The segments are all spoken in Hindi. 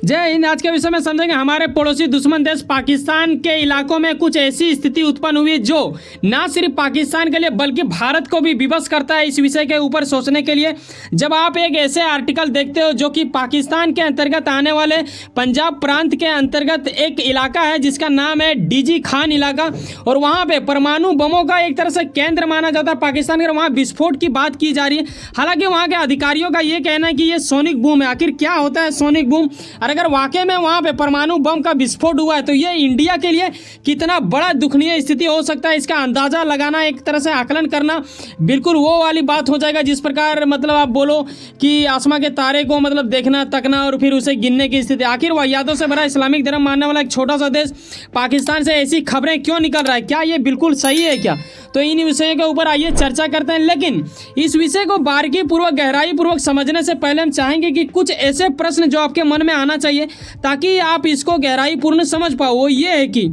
जय हिंद। आज के विषय में समझेंगे हमारे पड़ोसी दुश्मन देश पाकिस्तान के इलाकों में कुछ ऐसी स्थिति उत्पन्न हुई जो ना सिर्फ पाकिस्तान के लिए बल्कि भारत को भी विवश करता है। इस विषय के ऊपर सोचने के लिए जब आप एक ऐसे आर्टिकल देखते हो जो कि पाकिस्तान के अंतर्गत आने वाले पंजाब प्रांत के अंतर्गत एक इलाका है जिसका नाम है डीजी खान इलाका, और वहाँ पे परमाणु बमों का एक तरह से केंद्र माना जाता है पाकिस्तान का। वहाँ विस्फोट की बात की जा रही है। हालांकि वहाँ के अधिकारियों का ये कहना है कि ये सोनिक बूम है। आखिर क्या होता है सोनिक बूम? अगर वाकई में वहाँ पे परमाणु बम का विस्फोट हुआ है तो ये इंडिया के लिए कितना बड़ा दुखनीय स्थिति हो सकता है, इसका अंदाजा लगाना, एक तरह से आकलन करना बिल्कुल वो वाली बात हो जाएगा जिस प्रकार मतलब आप बोलो कि आसमां के तारे को मतलब देखना तकना और फिर उसे गिनने की स्थिति। आखिर वाहियातों से भरा इस्लामिक धर्म मानने वाला एक छोटा सा देश पाकिस्तान से ऐसी खबरें क्यों निकल रहा है? क्या ये बिल्कुल सही है क्या? तो इन विषयों के ऊपर आइए चर्चा करते हैं। लेकिन इस विषय को बारीकी पूर्वक गहराई पूर्वक समझने से पहले हम चाहेंगे कि कुछ ऐसे प्रश्न जो आपके मन में आना चाहिए ताकि आप इसको गहराई पूर्ण समझ पाओ। वो ये है कि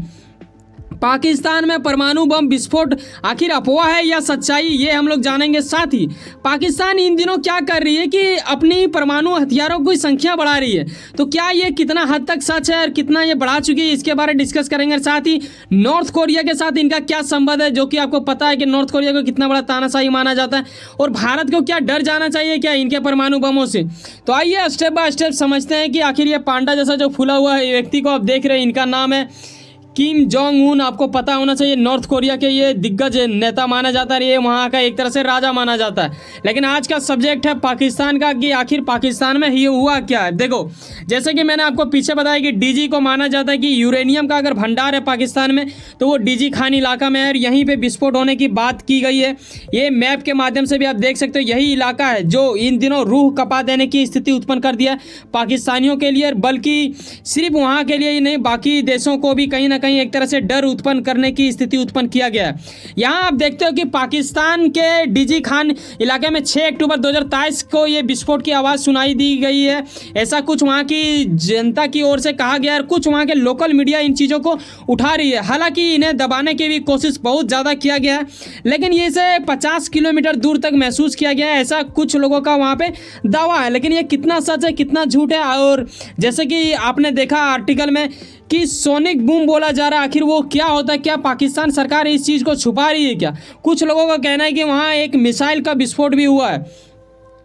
पाकिस्तान में परमाणु बम विस्फोट आखिर अफवाह है या सच्चाई, ये हम लोग जानेंगे। साथ ही पाकिस्तान इन दिनों क्या कर रही है कि अपनी परमाणु हथियारों की संख्या बढ़ा रही है, तो क्या ये कितना हद तक सच है और कितना ये बढ़ा चुकी है, इसके बारे में डिस्कस करेंगे। साथ ही नॉर्थ कोरिया के साथ इनका क्या संबंध है, जो कि आपको पता है कि नॉर्थ कोरिया को कितना बड़ा तानाशाही माना जाता है, और भारत को क्या डर जाना चाहिए क्या इनके परमाणु बमों से। तो आइए स्टेप बाय स्टेप समझते हैं कि आखिर ये पांडा जैसा जो फूला हुआ व्यक्ति को आप देख रहे हैं, इनका नाम है किम जोंग उन। आपको पता होना चाहिए नॉर्थ कोरिया के ये दिग्गज नेता माना जाता है, ये वहाँ का एक तरह से राजा माना जाता है। लेकिन आज का सब्जेक्ट है पाकिस्तान का कि आखिर पाकिस्तान में ये हुआ क्या है। देखो, जैसे कि मैंने आपको पीछे बताया कि डीजी को माना जाता है कि यूरेनियम का अगर भंडार है पाकिस्तान में तो वो डीजी खान इलाका में है, और यहीं पर विस्फोट होने की बात की गई है। ये मैप के माध्यम से भी आप देख सकते हो, यही इलाका है जो इन दिनों रूह कपा देने की स्थिति उत्पन्न कर दिया है पाकिस्तानियों के लिए, बल्कि सिर्फ वहाँ के लिए ही नहीं बाकी देशों को भी कहीं ना कहीं एक तरह से डर उत्पन्न करने की स्थिति उत्पन्न किया गया है। यहां आप देखते हो कि पाकिस्तान के डीजी खान इलाके में 6 अक्टूबर 2023 को यह विस्फोट की आवाज़ सुनाई दी गई है, ऐसा कुछ वहां की जनता की ओर से कहा गया है, और कुछ वहां के लोकल मीडिया इन चीज़ों को उठा रही है। हालांकि इन्हें दबाने की भी कोशिश बहुत ज़्यादा किया गया है, लेकिन ये इसे 50 किलोमीटर दूर तक महसूस किया गया है, ऐसा कुछ लोगों का वहाँ पे दावा है। लेकिन ये कितना सच है कितना झूठ है, और जैसे कि आपने देखा आर्टिकल में कि सोनिक बूम बोला जा रहा है, आखिर वो क्या होता है? क्या पाकिस्तान सरकार इस चीज़ को छुपा रही है क्या? कुछ लोगों का कहना है कि वहाँ एक मिसाइल का विस्फोट भी हुआ है,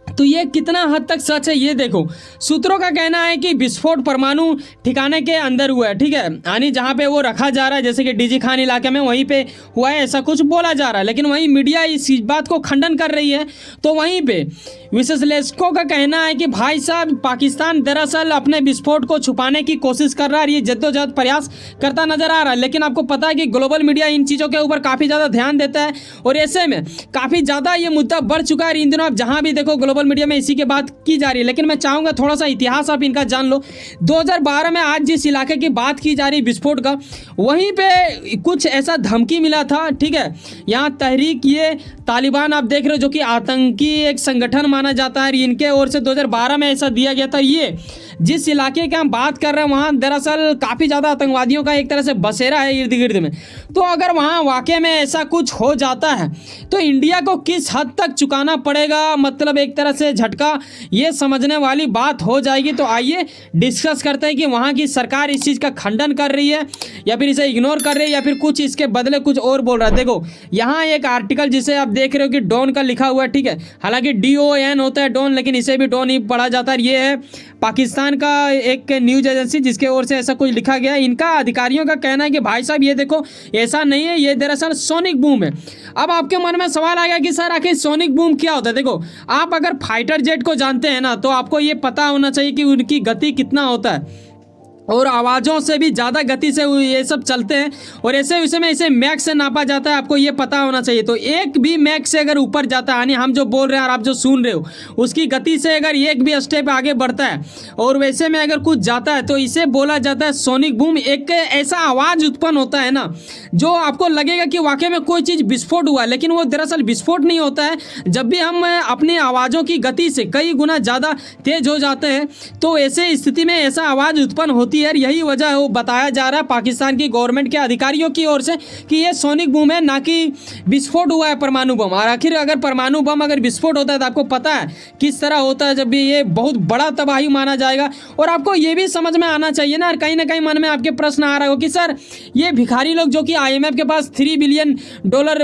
तो ये कितना हद तक सच है ये देखो। सूत्रों का कहना है कि विस्फोट परमाणु ठिकाने के अंदर हुआ है, ठीक है, यानी जहाँ पे वो रखा जा रहा है जैसे कि डीजी खान इलाके में वहीं पे हुआ है, ऐसा कुछ बोला जा रहा है। लेकिन वहीं मीडिया इस बात को खंडन कर रही है। तो वहीं पे विश्लेषकों का कहना है कि भाई साहब पाकिस्तान दरअसल अपने विस्फोट को छुपाने की कोशिश कर रहा है, ये जद्दोजहद प्रयास करता नजर आ रहा है। लेकिन आपको पता है कि ग्लोबल मीडिया इन चीज़ों के ऊपर काफ़ी ज़्यादा ध्यान देता है, और ऐसे में काफ़ी ज़्यादा ये मुद्दा बढ़ चुका है। इन दिनों आप जहाँ भी देखो ग्लोबल मीडिया में इसी की बात की जा रही है। लेकिन मैं चाहूँगा थोड़ा सा इतिहास आप इनका जान लो। 2012 में आज जिस इलाके की बात की जा रही विस्फोट का, वहीं पे कुछ ऐसा धमकी मिला था, ठीक है। यहाँ तहरीक ये तालिबान आप देख रहे हो जो कि आतंकी एक संगठन माना जाता है, इनके ओर से 2012 में ऐसा दिया गया था। ये जिस इलाके की हम बात कर रहे हैं वहाँ दरअसल काफ़ी ज़्यादा आतंकवादियों का एक तरह से बसेरा है इर्द गिर्द में। तो अगर वहाँ वाकई में ऐसा कुछ हो जाता है तो इंडिया को किस हद तक चुकाना पड़ेगा, मतलब एक तरह से झटका, ये समझने वाली बात हो जाएगी। तो आइए डिस्कस करते हैं कि वहाँ की सरकार इस चीज़ का खंडन कर रही है या फिर इसे इग्नोर कर रही है या फिर कुछ इसके बदले कुछ और बोल रहा है। देखो यहाँ एक आर्टिकल जिसे आप देख रहे हो कि डॉन का लिखा हुआ है, ठीक है, हालांकि DON होता है डॉन, लेकिन इसे भी डॉन ही पढ़ा जाता है। ये है पाकिस्तान का एक न्यूज एजेंसी जिसके ओर से ऐसा कुछ लिखा गया है। इनका अधिकारियों का कहना है कि भाई साहब ये देखो ऐसा नहीं है, ये दरअसल सोनिक बूम है। अब आपके मन में सवाल आ गया कि सर आखिर सोनिक बूम क्या होता है? देखो, आप अगर फाइटर जेट को जानते हैं ना तो आपको ये पता होना चाहिए कि उनकी गति कितना होता है, और आवाज़ों से भी ज़्यादा गति से ये सब चलते हैं, और ऐसे विषय में इसे मैक से नापा जाता है, आपको ये पता होना चाहिए। तो एक भी मैक से अगर ऊपर जाता है, यानी हम जो बोल रहे हैं और आप जो सुन रहे हो उसकी गति से अगर एक भी स्टेप आगे बढ़ता है और वैसे में अगर कुछ जाता है तो इसे बोला जाता है सोनिक बूम। एक ऐसा आवाज़ उत्पन्न होता है ना जो आपको लगेगा कि वाकई में कोई चीज़ विस्फोट हुआ, लेकिन वो दरअसल विस्फोट नहीं होता है। जब भी हम अपनी आवाज़ों की गति से कई गुना ज़्यादा तेज हो जाते हैं तो ऐसे स्थिति में ऐसा आवाज़ उत्पन्न होता होती है। यही वजह है, वो बताया जा रहा है पाकिस्तान की गवर्नमेंट के अधिकारियों की ओर से कि ये सोनिक बम है, ना कि विस्फोट हुआ है परमाणु बम। और आखिर अगर परमाणु बम अगर विस्फोट होता है तो आपको पता है किस तरह होता है, जब भी ये बहुत बड़ा तबाही माना जाएगा। और आपको ये भी समझ में आना चाहिए ना कहीं मन में आपके प्रश्न आ रहा हो कि सर ये भिखारी लोग जो कि IMF के पास $3 बिलियन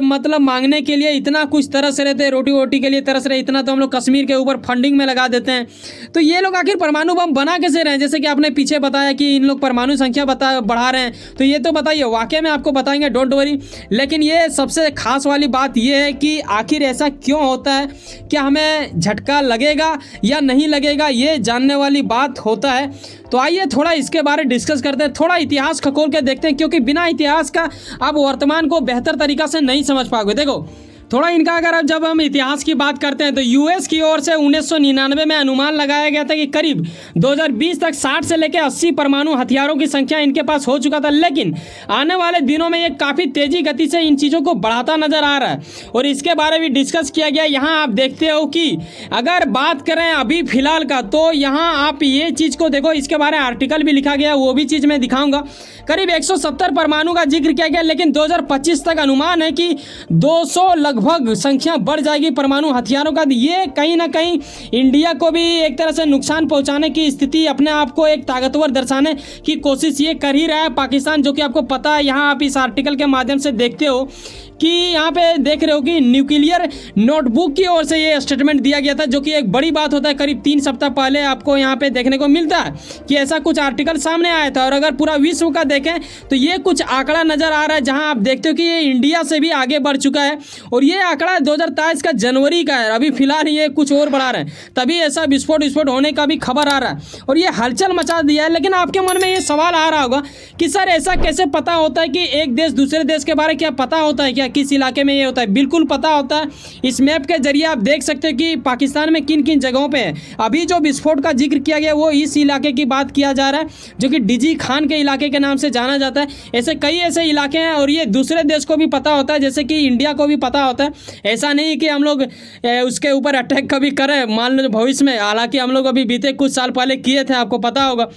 मतलब मांगने के लिए इतना कुछ तरस रहे थे, रोटी वोटी के लिए तरस रहे, इतना तो हम लोग कश्मीर के ऊपर फंडिंग में लगा देते हैं, तो ये लोग आखिर परमाणु बम बना कैसे रहे हैं? जैसे कि आपने पीछे बताया कि इन लोग परमाणु संख्या बढ़ा रहे हैं, तो ये तो बताइए, वाकई में आपको बताएंगे, डोंट वरी। लेकिन ये सबसे खास वाली बात ये है कि आखिर ऐसा क्यों होता है, क्या हमें झटका लगेगा या नहीं लगेगा, ये जानने वाली बात होता है। तो आइए थोड़ा इसके बारे में डिस्कस करते हैं, थोड़ा इतिहास खगोल के देखते हैं, क्योंकि बिना इतिहास का आप वर्तमान को बेहतर तरीका से नहीं समझ पाओगे। देखो थोड़ा इनका अगर अब जब हम इतिहास की बात करते हैं तो US की ओर से 1999 में अनुमान लगाया गया था कि करीब 2020 तक 60 से लेकर 80 परमाणु हथियारों की संख्या इनके पास हो चुका था। लेकिन आने वाले दिनों में ये काफ़ी तेजी गति से इन चीज़ों को बढ़ाता नजर आ रहा है और इसके बारे में डिस्कस किया गया। यहाँ आप देखते हो कि अगर बात करें अभी फिलहाल का, तो यहाँ आप ये चीज़ को देखो, इसके बारे में आर्टिकल भी लिखा गया, वो भी चीज़ मैं दिखाऊंगा। करीब 170 परमाणु का जिक्र किया गया, लेकिन 2025 तक अनुमान है कि 200 लगभग संख्या बढ़ जाएगी परमाणु हथियारों का। ये कहीं ना कहीं इंडिया को भी एक तरह से नुकसान पहुंचाने की स्थिति, अपने आप को एक ताकतवर दर्शाने की कोशिश ये कर ही रहा है पाकिस्तान, जो कि आपको पता है। यहाँ आप इस आर्टिकल के माध्यम से देखते हो कि यहाँ पे देख रहे हो कि न्यूक्लियर नोटबुक की ओर से ये स्टेटमेंट दिया गया था, जो कि एक बड़ी बात होता है। करीब 3 सप्ताह पहले आपको यहाँ पे देखने को मिलता है कि ऐसा कुछ आर्टिकल सामने आया था। और अगर पूरा विश्व का देखें तो ये कुछ आंकड़ा नज़र आ रहा है, जहाँ आप देखते हो कि ये इंडिया से भी आगे बढ़ चुका है। और ये आंकड़ा 2023 का जनवरी का है, अभी फिलहाल ये कुछ और बढ़ा रहे हैं, तभी ऐसा विस्फोट होने का भी खबर आ रहा है और ये हलचल मचा दिया है। लेकिन आपके मन में ये सवाल आ रहा होगा कि सर ऐसा कैसे पता होता है कि एक देश दूसरे देश के बारे में क्या पता होता है, क्या किस इलाके में ये होता है? बिल्कुल पता होता है। इस मैप के जरिए आप देख सकते हो कि पाकिस्तान में किन किन जगहों पे है। अभी जो विस्फोट का जिक्र किया गया वो इस इलाके की बात किया जा रहा है, जो कि DG खान के इलाके के नाम से जाना जाता है। ऐसे कई ऐसे इलाके हैं और ये दूसरे देश को भी पता होता है, जैसे कि इंडिया को भी पता होता है। ऐसा नहीं कि हम लोग उसके ऊपर अटैक कभी करें मान लो भविष्य में, हालांकि हम लोग अभी बीते कुछ साल पहले किए थे, आपको पता होगा।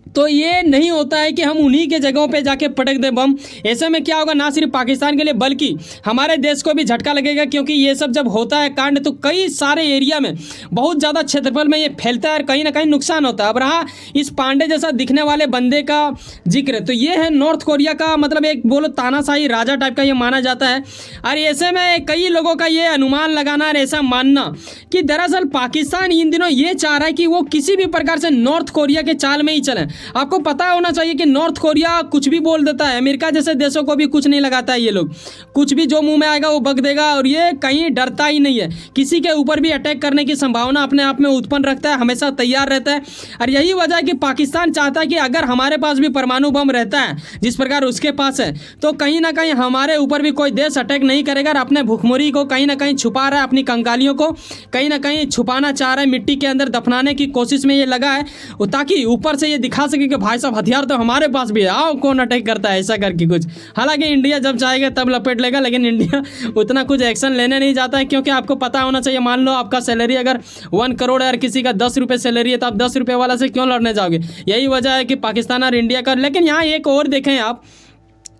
तो ये नहीं होता है कि हम उन्हीं के जगहों पे जाके पटक दें बम। ऐसे में क्या होगा, ना सिर्फ पाकिस्तान के लिए बल्कि हमारे देश को भी झटका लगेगा, क्योंकि ये सब जब होता है कांड तो कई सारे एरिया में बहुत ज़्यादा क्षेत्रफल में ये फैलता है और कहीं ना कहीं नुकसान होता है। अब रहा इस पांडे जैसा दिखने वाले बंदे का जिक्र, तो ये है नॉर्थ कोरिया का, मतलब एक बोलो तानाशाही राजा टाइप का ये माना जाता है। और ऐसे में कई लोगों का ये अनुमान लगाना और ऐसा मानना कि दरअसल पाकिस्तान इन दिनों ये चाह रहा है कि वो किसी भी प्रकार से नॉर्थ कोरिया के चाल में ही चले। आपको पता होना चाहिए कि नॉर्थ कोरिया कुछ भी बोल देता है, अमेरिका जैसे देशों को भी कुछ नहीं लगाता है। ये लोग कुछ भी जो मुंह में आएगा वो बक देगा और ये कहीं डरता ही नहीं है, किसी के ऊपर भी अटैक करने की संभावना अपने आप में उत्पन्न रखता है, हमेशा तैयार रहता है। और यही वजह है कि पाकिस्तान चाहता है कि अगर हमारे पास भी परमाणु बम रहता है जिस प्रकार उसके पास है, तो कहीं ना कहीं हमारे ऊपर भी कोई देश अटैक नहीं करेगा। और अपने भूखमरी को कहीं ना कहीं छुपा रहा है, अपनी कंकालियों को कहीं ना कहीं छुपाना चाह रहा है, मिट्टी के अंदर दफनाने की कोशिश में ये लगा है, ताकि ऊपर से ये दिखा सके कि भाई साहब हथियार तो हमारे पास भी है, आओ कौन अटैक करता है, ऐसा करके कुछ। हालांकि इंडिया जब चाहेगा तब लपेट लेगा, लेकिन इंडिया उतना कुछ एक्शन लेने नहीं जाता है, क्योंकि आपको पता होना चाहिए, मान लो आपका सैलरी अगर 1 करोड़ है और किसी का 10 रुपये सैलरी है, तो आप 10 रुपये वाला से क्यों लड़ने जाओगे? यही वजह है कि पाकिस्तान और इंडिया का। लेकिन यहाँ एक और देखें आप,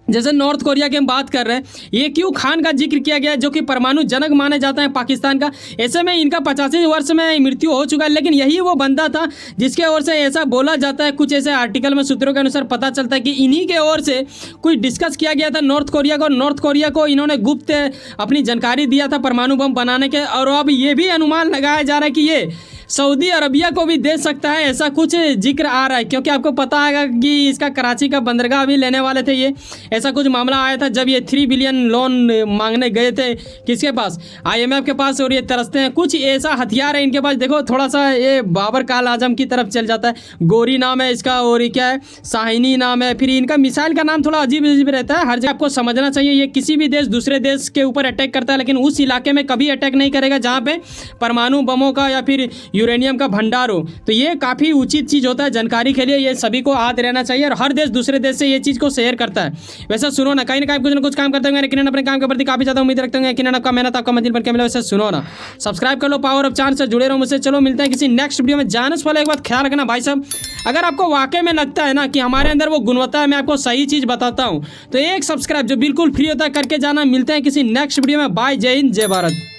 जैसे नॉर्थ कोरिया की हम बात कर रहे हैं, ये क्यों खान का जिक्र किया गया है, जो कि परमाणु जनक माने जाता है पाकिस्तान का। ऐसे में इनका 85 वर्ष में मृत्यु हो चुका है, लेकिन यही वो बंदा था जिसके ओर से ऐसा बोला जाता है, कुछ ऐसे आर्टिकल में सूत्रों के अनुसार पता चलता है कि इन्हीं के ओर से कुछ डिस्कस किया गया था नॉर्थ कोरिया को। नॉर्थ कोरिया को इन्होंने गुप्त अपनी जानकारी दिया था परमाणु बम बनाने के। और अब ये भी अनुमान लगाया जा रहा है कि ये सऊदी अरबिया को भी दे सकता है, ऐसा कुछ जिक्र आ रहा है, क्योंकि आपको पता है कि इसका कराची का बंदरगाह भी लेने वाले थे ये। ऐसा कुछ मामला आया था जब ये 3 बिलियन लोन मांगने गए थे, किसके पास? IMF के पास। और ये तरसते हैं, कुछ ऐसा हथियार है इनके पास। देखो थोड़ा सा ये बाबर काल आजम की तरफ चल जाता है, गोरी नाम है इसका, और ये क्या है, शाहिनी नाम है। फिर इनका मिसाइल का नाम थोड़ा अजीब अजीब रहता है हर जगह। आपको समझना चाहिए ये किसी भी देश दूसरे देश के ऊपर अटैक करता है, लेकिन उस इलाके में कभी अटैक नहीं करेगा जहाँ पे परमाणु बमों का या फिर यूरेनियम का भंडार हो। तो ये काफ़ी उचित चीज़ होता है जानकारी के लिए, ये सभी को याद रहना चाहिए और हर देश दूसरे देश से ये चीज़ को शेयर करता है। वैसे सुनो ना, कहीं ना कुछ काम करते होंगे, लेकिन अपने काम के प्रति काफ़ी ज़्यादा उम्मीद रखते होंगे, लेकिन आपका मेहनत आपका मंजिल पर क्या मिला। वैसे सुनो ना, सब्सक्राइब कर लो पावर ऑफ चांस से जुड़े रहो मुझसे। चलो मिलते हैं किसी नेक्स्ट वीडियो में। जाने से पहले एक बात ख्याल रखना भाई साहब, अगर आपको वाकई में लगता है ना कि हमारे अंदर वो गुणवत्ता है, मैं आपको सही चीज़ बताता हूँ, तो एक सब्सक्राइब जो बिल्कुल फ्री होता है करके जाना। मिलते हैं किसी नेक्स्ट वीडियो में। बाय, जय हिंद, जय भारत।